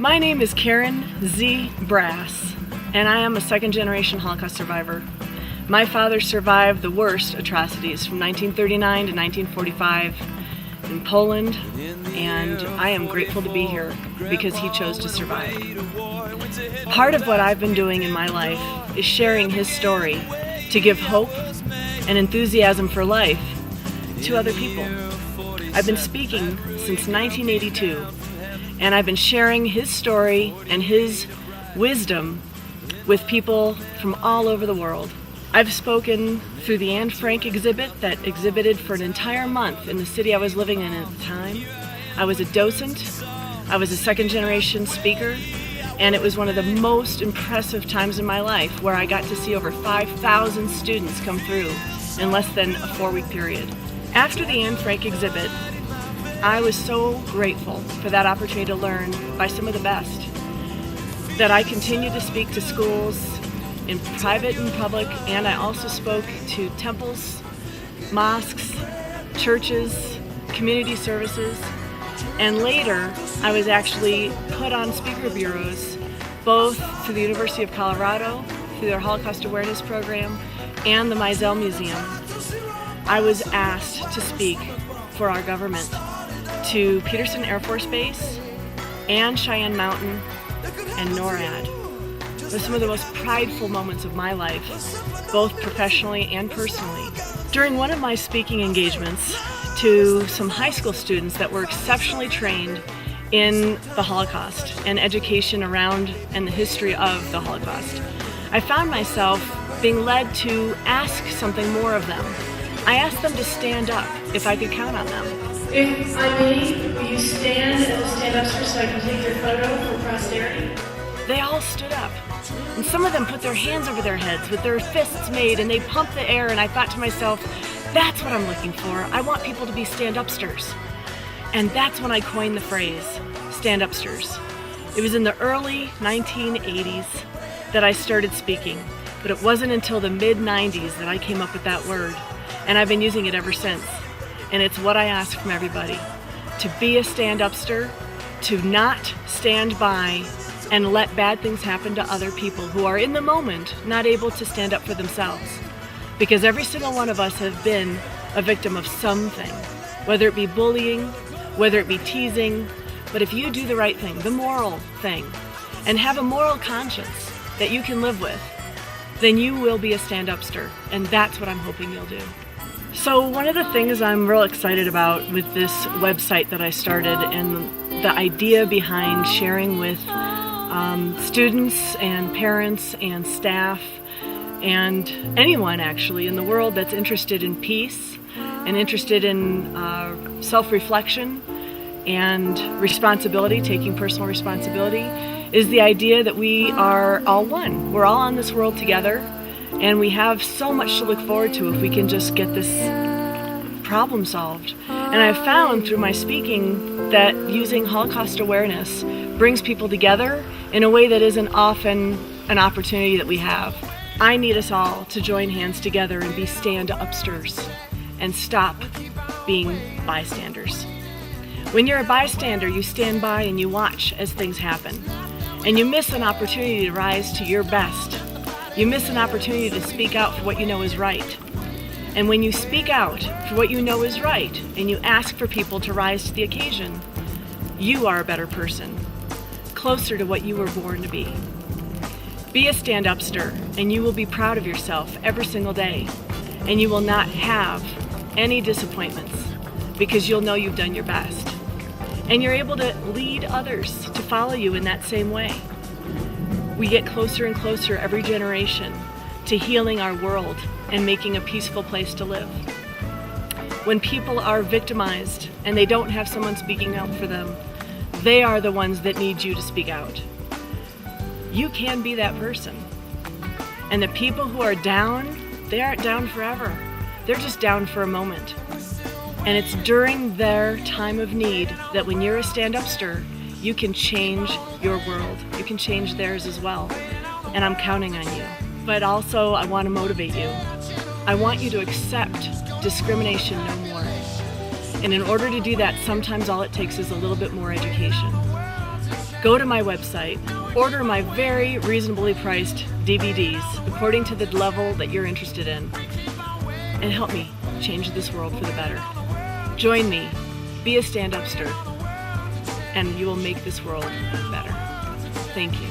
My name is Karen Z. Brass, and I am a second-generation Holocaust survivor. My father survived the worst atrocities from 1939 to 1945 in Poland, and I am grateful to be here because he chose to survive. Part of what I've been doing in my life is sharing his story to give hope and enthusiasm for life to other people. I've been speaking since 1982, and I've been sharing his story and his wisdom with people from all over the world. I've spoken through the Anne Frank exhibit that exhibited for an entire month in the city I was living in at the time. I was a docent, I was a second-generation speaker, and it was one of the most impressive times in my life where I got to see over 5,000 students come through in less than a 4-week period. After the Anne Frank exhibit, I was so grateful for that opportunity to learn by some of the best, that I continued to speak to schools in private and public, and I also spoke to temples, mosques, churches, community services, and later I was actually put on speaker bureaus both through the University of Colorado, through their Holocaust Awareness Program, and the Meisel Museum. I was asked to speak for our government to Peterson Air Force Base and Cheyenne Mountain and NORAD. It was some of the most prideful moments of my life, both professionally and personally. During one of my speaking engagements to some high school students that were exceptionally trained in the Holocaust and education around and the history of the Holocaust, I found myself being led to ask something more of them. I asked them to stand up if I could count on them. If I may, will you stand as a stand-upster so I can take your photo for posterity? They all stood up, and some of them put their hands over their heads with their fists made, and they pumped the air, and I thought to myself, that's what I'm looking for. I want people to be stand-upsters. And that's when I coined the phrase, Standupsters. It was in the early 1980s that I started speaking, but it wasn't until the mid-90s that I came up with that word, and I've been using it ever since. And it's what I ask from everybody, to be a stand-upster, to not stand by and let bad things happen to other people who are in the moment not able to stand up for themselves. Because every single one of us have been a victim of something, whether it be bullying, whether it be teasing, but if you do the right thing, the moral thing, and have a moral conscience that you can live with, then you will be a stand-upster, and that's what I'm hoping you'll do. So one of the things I'm real excited about with this website that I started and the idea behind sharing with students and parents and staff and anyone actually in the world that's interested in peace and interested in self-reflection and responsibility, taking personal responsibility, is the idea that we are all one. We're all on this world together, and we have so much to look forward to if we can just get this problem solved. And I've found through my speaking that using Holocaust awareness brings people together in a way that isn't often an opportunity that we have. I need us all to join hands together and be stand-upsters and stop being bystanders. When you're a bystander, you stand by and you watch as things happen. And you miss an opportunity to rise to your best. You miss an opportunity to speak out for what you know is right. And when you speak out for what you know is right, and you ask for people to rise to the occasion, you are a better person, closer to what you were born to be. Be a stand-upster, and you will be proud of yourself every single day. And you will not have any disappointments, because you'll know you've done your best. And you're able to lead others to follow you in that same way. We get closer and closer every generation to healing our world and making a peaceful place to live. When people are victimized and they don't have someone speaking out for them, they are the ones that need you to speak out. You can be that person. And the people who are down, they aren't down forever. They're just down for a moment. And it's during their time of need that when you're a stand-upster, you can change your world. You can change theirs as well. And I'm counting on you. But also, I want to motivate you. I want you to accept discrimination no more. And in order to do that, sometimes all it takes is a little bit more education. Go to my website, order my very reasonably priced DVDs according to the level that you're interested in, and help me change this world for the better. Join me, be a Standupster, and you will make this world better. Thank you.